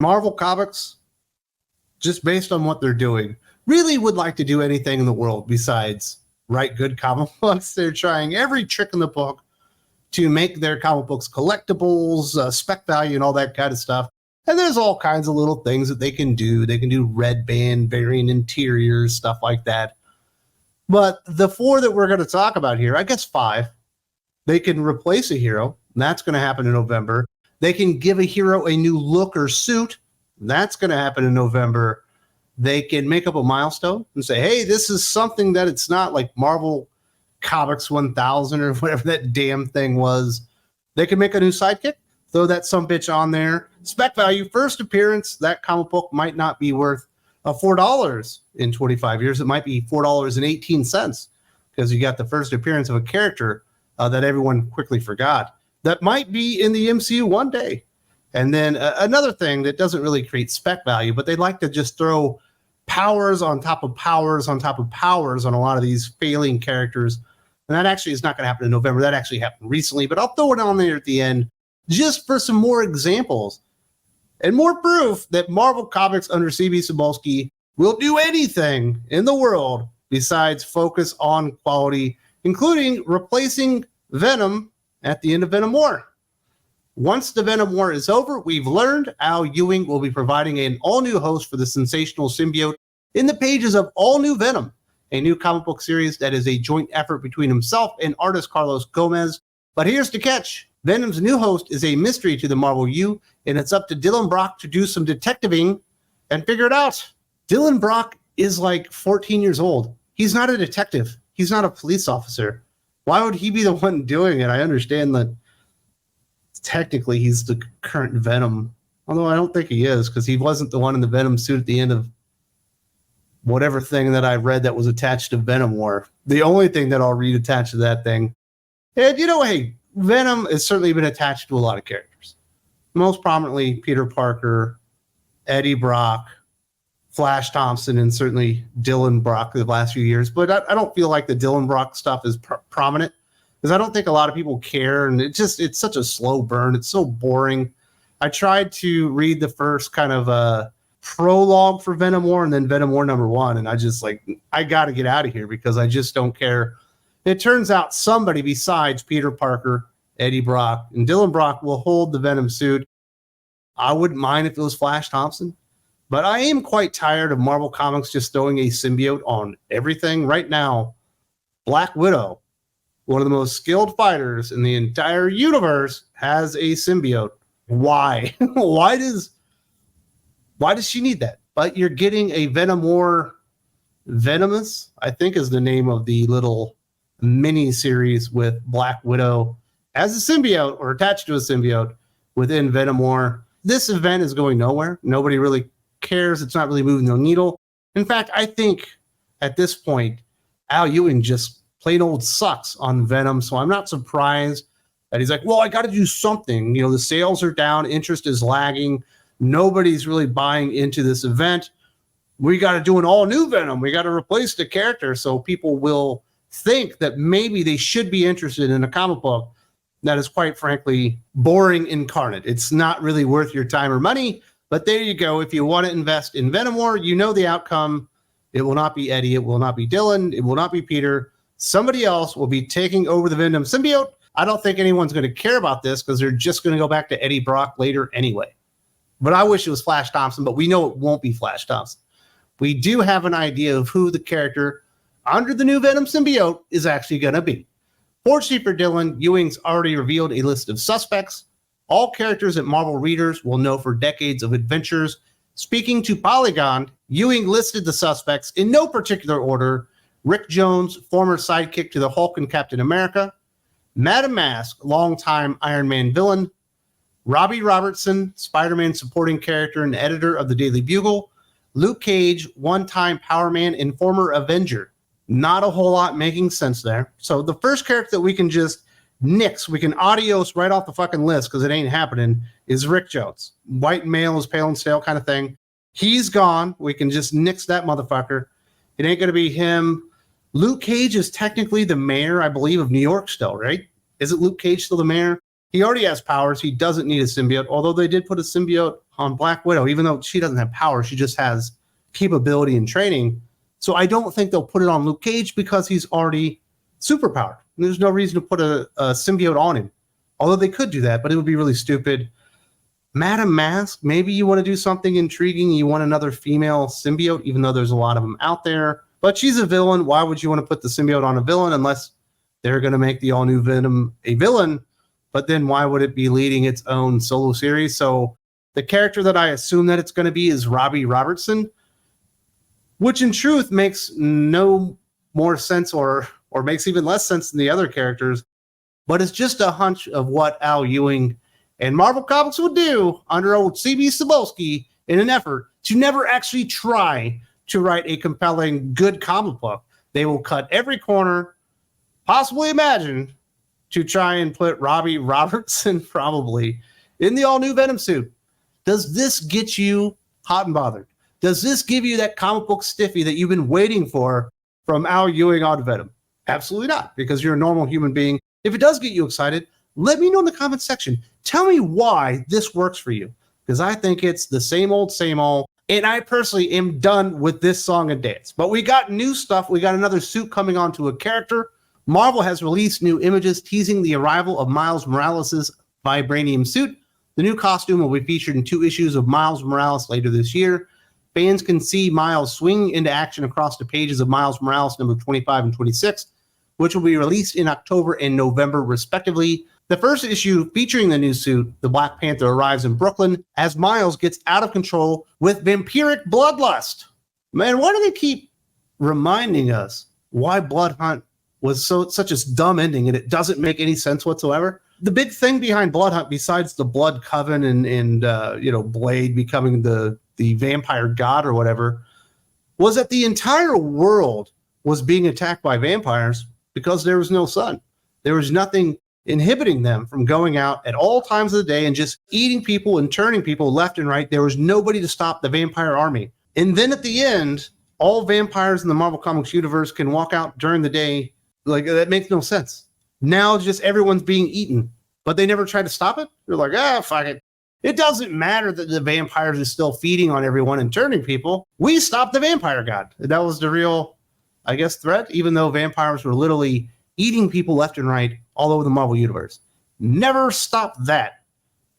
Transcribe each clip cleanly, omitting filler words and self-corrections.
Marvel Comics, just based on what they're doing, really would like to do anything in the world besides write good comic books. They're trying every trick in the book to make their comic books collectibles, spec value, and all that kind of stuff. And there's all kinds of little things that they can do. They can do red band, variant interiors, stuff like that. But the 4 that we're going to talk about here, I guess 5, they can replace a hero. And that's going to happen in November. They can give a hero a new look or suit. That's going to happen in November. They can make up a milestone and say, hey, this is something that it's not like Marvel Comics 1000 or whatever that damn thing was. They can make a new sidekick, throw that sumbitch on there. Spec value, first appearance, that comic book might not be worth $4 in 25 years. It might be $4.18 because you got the first appearance of a character that everyone quickly forgot. That might be in the MCU one day. And then another thing that doesn't really create spec value, but they like to just throw powers on top of powers on top of powers on a lot of these failing characters. And that actually is not going to happen in November. That actually happened recently, but I'll throw it on there at the end just for some more examples and more proof that Marvel Comics under C.B. Cebulski will do anything in the world besides focus on quality, including replacing Venom at the end of Venom War. Once the Venom War is over, we've learned Al Ewing will be providing an all-new host for the sensational symbiote in the pages of All New Venom, a new comic book series that is a joint effort between himself and artist Carlos Gomez. But here's the catch. Venom's new host is a mystery to the Marvel U, and it's up to Dylan Brock to do some detectiving and figure it out. Dylan Brock is like 14 years old. He's not a detective. He's not a police officer. Why would he be the one doing it? I understand that technically he's the current Venom, although I don't think he is, because he wasn't the one in the Venom suit at the end of whatever thing that I read that was attached to Venom War. The only thing that I'll read attached to that thing. And hey, Venom has certainly been attached to a lot of characters. Most prominently, Peter Parker, Eddie Brock, Flash Thompson, and certainly Dylan Brock the last few years. But I don't feel like the Dylan Brock stuff is prominent because I don't think a lot of people care. And it's such a slow burn. It's so boring. I tried to read the first kind of prologue for Venom War and then Venom War #1. And I got to get out of here because I just don't care. It turns out somebody besides Peter Parker, Eddie Brock, and Dylan Brock will hold the Venom suit. I wouldn't mind if it was Flash Thompson, but I am quite tired of Marvel Comics just throwing a symbiote on everything. Right now, Black Widow, one of the most skilled fighters in the entire universe, has a symbiote. Why? Why does she need that? But you're getting a Venom War Venomous, I think is the name of the little mini series with Black Widow as a symbiote or attached to a symbiote within Venom War. This event is going nowhere. Nobody really cares. It's not really moving the needle. In fact, I think at this point, Al Ewing just plain old sucks on Venom. So I'm not surprised that he's like, well, I got to do something. The sales are down. Interest is lagging. Nobody's really buying into this event. We got to do an all new Venom. We got to replace the character so people will think that maybe they should be interested in a comic book that is quite frankly boring incarnate. It's not really worth your time or money, but there you go. If you want to invest in Venom War, you know the outcome. It will not be Eddie. It will not be Dylan. It will not be Peter. Somebody else will be taking over the Venom symbiote. I don't think anyone's going to care about this because they're just going to go back to Eddie Brock later anyway. But I wish it was Flash Thompson, but we know it won't be Flash Thompson. We do have an idea of who the character under the new Venom symbiote is actually going to be. Fortunately for Dylan, Ewing's already revealed a list of suspects. All characters that Marvel readers will know for decades of adventures. Speaking to Polygon, Ewing listed the suspects in no particular order. Rick Jones, former sidekick to the Hulk and Captain America. Madam Mask, longtime Iron Man villain. Robbie Robertson, Spider-Man supporting character and editor of the Daily Bugle. Luke Cage, one-time Power Man and former Avenger. Not a whole lot making sense there. So the first character that we can just nix, we can adios right off the fucking list because it ain't happening, is Rick Jones. White male is pale and stale kind of thing. He's gone. We can just nix that motherfucker. It ain't going to be him. Luke Cage is technically the mayor, I believe, of New York still, right? Is it Luke Cage still the mayor? He already has powers. He doesn't need a symbiote, although they did put a symbiote on Black Widow, even though she doesn't have power. She just has capability and training. So I don't think they'll put it on Luke Cage because he's already superpowered. There's no reason to put a symbiote on him. Although they could do that, but it would be really stupid. Madam Mask, maybe you want to do something intriguing. You want another female symbiote, even though there's a lot of them out there. But she's a villain. Why would you want to put the symbiote on a villain unless they're going to make the all-new Venom a villain? But then why would it be leading its own solo series? So the character that I assume that it's going to be is Robbie Robertson, which in truth makes no more sense or makes even less sense than the other characters. But it's just a hunch of what Al Ewing and Marvel Comics would do under old CB Cebulski in an effort to never actually try to write a compelling, good comic book. They will cut every corner possibly imagined to try and put Robbie Robertson probably in the all-new Venom suit. Does this get you hot and bothered? Does this give you that comic book stiffy that you've been waiting for from Al Ewing on Venom? Absolutely not, because you're a normal human being. If it does get you excited, let me know in the comments section. Tell me why this works for you, because I think it's the same old, and I personally am done with this song and dance. But we got new stuff. We got another suit coming onto a character. Marvel has released new images teasing the arrival of Miles Morales' vibranium suit. The new costume will be featured in 2 issues of Miles Morales later this year. Fans can see Miles swing into action across the pages of Miles Morales number 25 and 26, which will be released in October and November, respectively. The first issue featuring the new suit, the Black Panther, arrives in Brooklyn as Miles gets out of control with vampiric bloodlust. Man, why do they keep reminding us why Blood Hunt was such a dumb ending and it doesn't make any sense whatsoever? The big thing behind Blood Hunt, besides the Blood Coven and Blade becoming the vampire god or whatever, was that the entire world was being attacked by vampires because there was no sun. There was nothing inhibiting them from going out at all times of the day and just eating people and turning people left and right. There was nobody to stop the vampire army. And then at the end, all vampires in the Marvel Comics universe can walk out during the day. Like, that makes no sense. Now just everyone's being eaten, but they never try to stop it. They're like, fuck it. It doesn't matter that the vampires are still feeding on everyone and turning people. We stopped the vampire god. That was the real, I guess, threat, even though vampires were literally eating people left and right all over the Marvel universe. Never stopped that.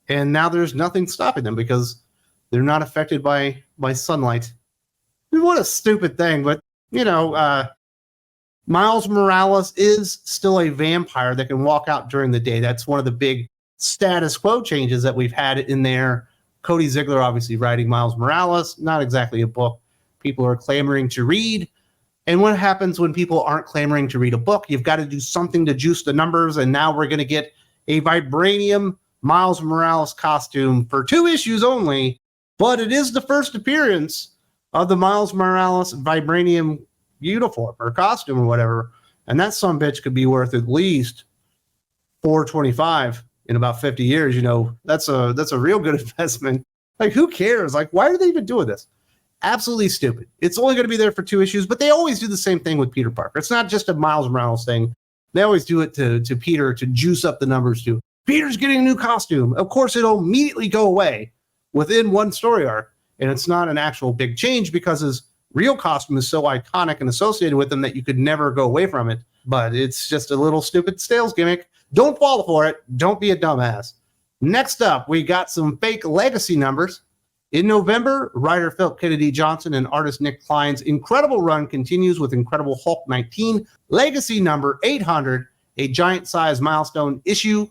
And now there's nothing stopping them because they're not affected by sunlight. What a stupid thing. But, Miles Morales is still a vampire that can walk out during the day. That's one of the big status quo changes that we've had in there. Cody Ziegler obviously writing Miles Morales, not exactly a book people are clamoring to read. And what happens when people aren't clamoring to read a book? You've got to do something to juice the numbers, and now we're going to get a vibranium Miles Morales costume for 2 issues only, but it is the first appearance of the Miles Morales vibranium uniform or costume or whatever, and that sumbitch could be worth at least $425 in about 50 years. That's a real good investment. Like, who cares? Like, why are they even doing this? Absolutely stupid. It's only going to be there for 2 issues, but they always do the same thing with Peter Parker. It's not just a Miles Morales thing. They always do it to Peter to juice up the numbers too. Peter's getting a new costume. Of course, it'll immediately go away within one story arc, and it's not an actual big change because his real costume is so iconic and associated with him that you could never go away from it. But it's just a little stupid sales gimmick. Don't fall for it. Don't be a dumbass. Next up, we got some fake legacy numbers. In November, writer Philip Kennedy Johnson and artist Nick Klein's incredible run continues with Incredible Hulk 19, legacy number 800, a giant-sized milestone issue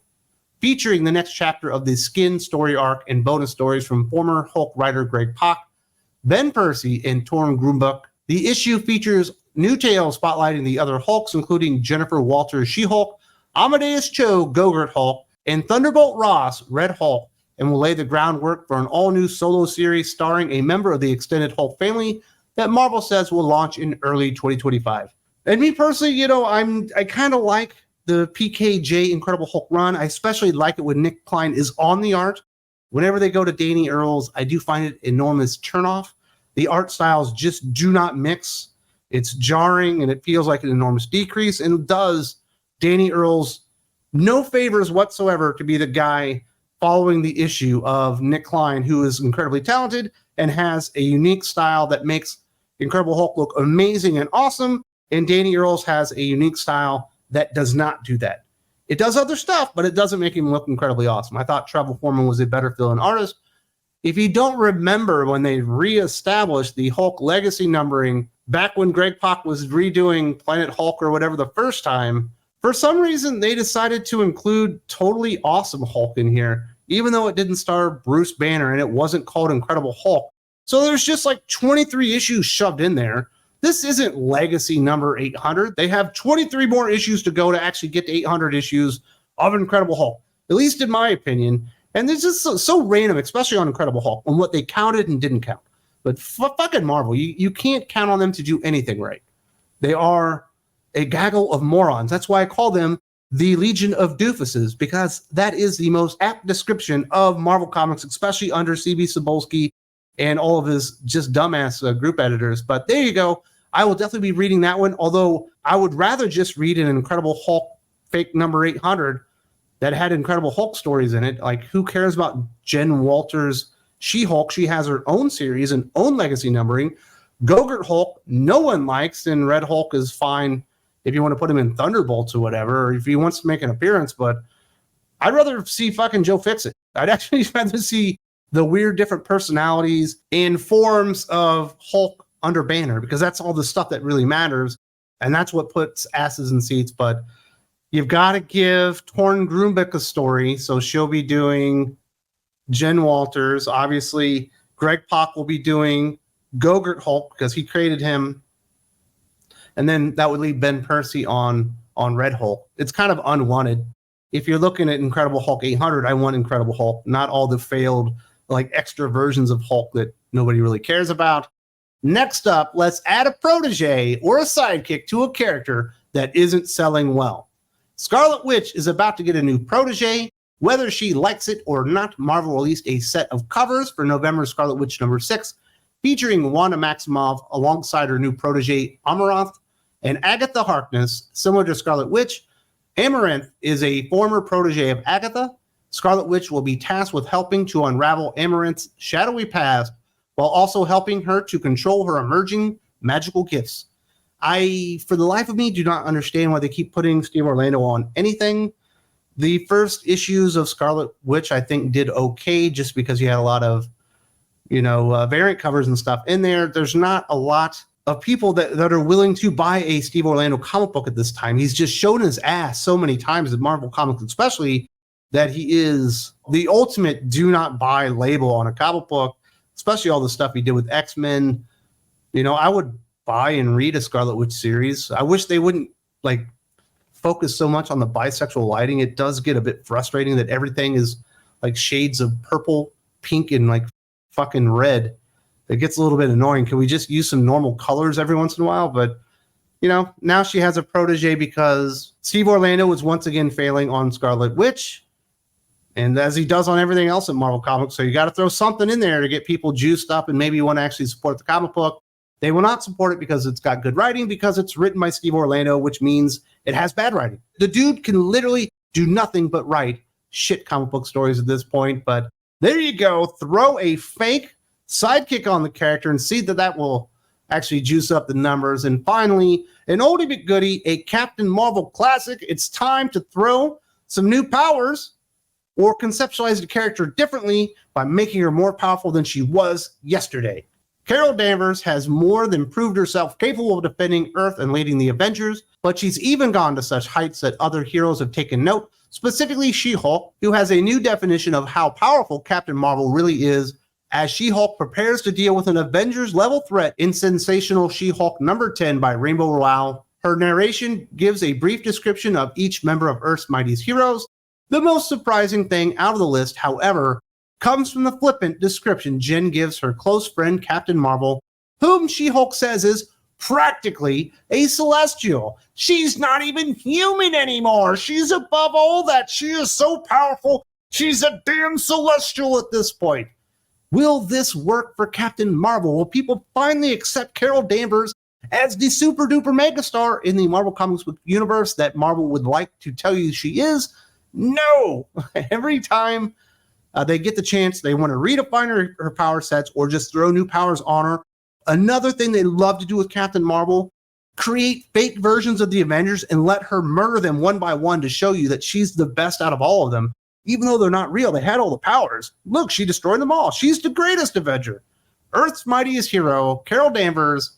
featuring the next chapter of the Skin story arc and bonus stories from former Hulk writer Greg Pak, Ben Percy, and Torm Grumbuck. The issue features new tales spotlighting the other Hulks, including Jennifer Walters She-Hulk, Amadeus Cho Gogurt Hulk, and Thunderbolt Ross Red Hulk, and will lay the groundwork for an all-new solo series starring a member of the extended Hulk family that Marvel says will launch in early 2025. And me personally, I kind of like the PKJ Incredible Hulk run. I especially like it when Nick Klein is on the art. Whenever they go to Danny Earls, I do find it enormous turnoff. The art styles just do not mix. It's jarring, and it feels like an enormous decrease, and does Danny Earls no favors whatsoever to be the guy following the issue of Nick Klein, who is incredibly talented and has a unique style that makes Incredible Hulk look amazing and awesome. And Danny Earls has a unique style that does not do that. It does other stuff, but it doesn't make him look incredibly awesome. I thought Trevor Foreman was a better fill-in artist. If you don't remember when they reestablished the Hulk legacy numbering back when Greg Pak was redoing Planet Hulk or whatever the first time, for some reason they decided to include Totally Awesome Hulk in here, even though it didn't star Bruce Banner and it wasn't called Incredible Hulk. So there's just like 23 issues shoved in there. This isn't legacy number 800. They have 23 more issues to go to actually get to 800 issues of Incredible Hulk, at least in my opinion. And it's just so random, especially on Incredible Hulk, on what they counted and didn't count. But fucking Marvel, you can't count on them to do anything right. They are a gaggle of morons. That's why I call them the Legion of Doofuses, because that is the most apt description of Marvel Comics, especially under C.B. Cebulski and all of his just dumbass group editors. But there you go. I will definitely be reading that one, although I would rather just read an Incredible Hulk fake number 800 that had Incredible Hulk stories in it. Like, who cares about Jen Walters' She-Hulk? She has her own series and own legacy numbering. Gogurt Hulk, no one likes, and Red Hulk is fine if you want to put him in Thunderbolts or whatever, or if he wants to make an appearance, but I'd rather see fucking Joe Fixit. I'd actually rather see the weird different personalities and forms of Hulk under Banner, because that's all the stuff that really matters, and that's what puts asses in seats. But you've got to give Torn Grumbeck a story, so she'll be doing Jen Walters. Obviously, Greg Pak will be doing Gogurt Hulk because he created him, and then that would leave Ben Percy on Red Hulk. It's kind of unwanted. If you're looking at Incredible Hulk 800, I want Incredible Hulk, not all the failed like extra versions of Hulk that nobody really cares about. Next up, let's add a protege or a sidekick to a character that isn't selling well. Scarlet Witch is about to get a new protege. Whether she likes it or not, Marvel released a set of covers for November Scarlet Witch number 6, featuring Wanda Maximoff alongside her new protege Amaranth and Agatha Harkness. Similar to Scarlet Witch, Amaranth is a former protege of Agatha. Scarlet Witch will be tasked with helping to unravel Amaranth's shadowy past while also helping her to control her emerging magical gifts. I, for the life of me, do not understand why they keep putting Steve Orlando on anything. The first issues of Scarlet Witch, I think, did okay just because you had a lot of, variant covers and stuff in there. There's not a lot of people that are willing to buy a Steve Orlando comic book at this time. He's just shown his ass so many times in Marvel Comics, especially, that he is the ultimate do not buy label on a comic book, especially all the stuff he did with X-Men. I would buy and read a Scarlet Witch series. I wish they wouldn't focus so much on the bisexual lighting. It does get a bit frustrating that everything is like shades of purple, pink, and like fucking red. It gets a little bit annoying. Can we just use some normal colors every once in a while? But now she has a protege because Steve Orlando was once again failing on Scarlet Witch, and as he does on everything else in Marvel Comics. So you got to throw something in there to get people juiced up and maybe want to actually support the comic book. They will not support it because it's got good writing, because it's written by Steve Orlando, which means it has bad writing. The dude can literally do nothing but write shit comic book stories at this point. But there you go. Throw a fake sidekick on the character and see that will actually juice up the numbers. And finally, an oldie but goodie, a Captain Marvel classic. It's time to throw some new powers or conceptualize the character differently by making her more powerful than she was yesterday. Carol Danvers has more than proved herself capable of defending Earth and leading the Avengers, but she's even gone to such heights that other heroes have taken note, specifically She-Hulk, who has a new definition of how powerful Captain Marvel really is as She-Hulk prepares to deal with an Avengers-level threat in sensational She-Hulk number 10 by Rainbow Rowell. Her narration gives a brief description of each member of Earth's mightiest heroes. The most surprising thing out of the list, however, comes from the flippant description Jen gives her close friend Captain Marvel, whom She-Hulk says is practically a celestial. She's not even human anymore. She's above all that. She is so powerful. She's a damn celestial at this point. Will this work for Captain Marvel? Will people finally accept Carol Danvers as the super duper megastar in the Marvel Comics book universe that Marvel would like to tell you she is? No! Every time they get the chance, they want to redefine her power sets or just throw new powers on her. Another thing they love to do with Captain Marvel, create fake versions of the Avengers and let her murder them one by one to show you that she's the best out of all of them, even though they're not real. They had all the powers. Look, she destroyed them all. She's the greatest Avenger. Earth's mightiest hero, Carol Danvers,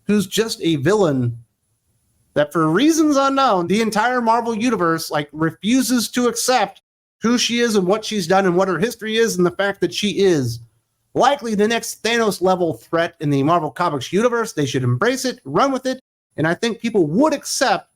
who's just a villain that for reasons unknown, the entire Marvel universe refuses to accept who she is and what she's done and what her history is, and the fact that she is likely the next Thanos level threat in the Marvel Comics universe. They should embrace it, run with it, and I think people would accept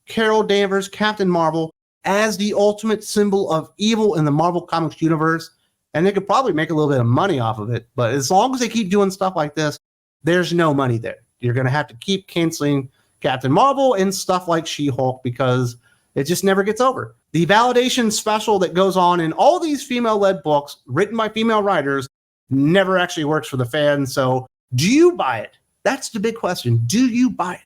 Carol Danvers, Captain Marvel, as the ultimate symbol of evil in the Marvel Comics universe, and they could probably make a little bit of money off of it. But as long as they keep doing stuff like this, there's no money there. You're going to have to keep canceling Captain Marvel and stuff like She-Hulk because it just never gets over. The validation special that goes on in all these female-led books written by female writers never actually works for the fans. So do you buy it? That's the big question. Do you buy it?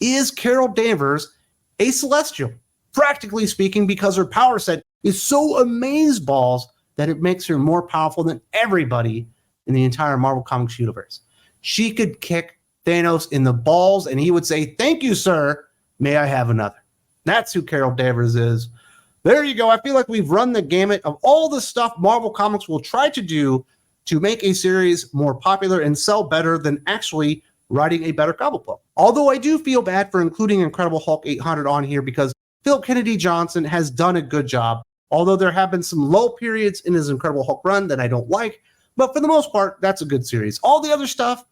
Is Carol Danvers a Celestial? Practically speaking, because her power set is so amazeballs that it makes her more powerful than everybody in the entire Marvel Comics universe. She could kick Thanos in the balls and he would say, "Thank you, sir. May I have another?" That's who Carol Danvers is. There you go. I feel like we've run the gamut of all the stuff Marvel Comics will try to do to make a series more popular and sell better than actually writing a better comic book. Although I do feel bad for including Incredible Hulk 800 on here because Phil Kennedy Johnson has done a good job, although there have been some low periods in his Incredible Hulk run that I don't like, but for the most part, that's a good series. All the other stuff,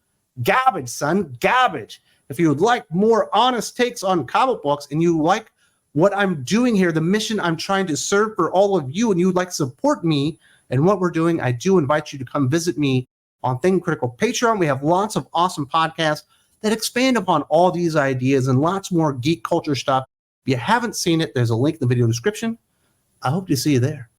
garbage, son, garbage. If you would like more honest takes on comic books and you like what I'm doing here, the mission I'm trying to serve for all of you, and you would like to support me and what we're doing, I do invite you to come visit me on Think Critical Patreon. We have lots of awesome podcasts that expand upon all these ideas and lots more geek culture stuff. If you haven't seen it, there's a link in the video description. I hope to see you there.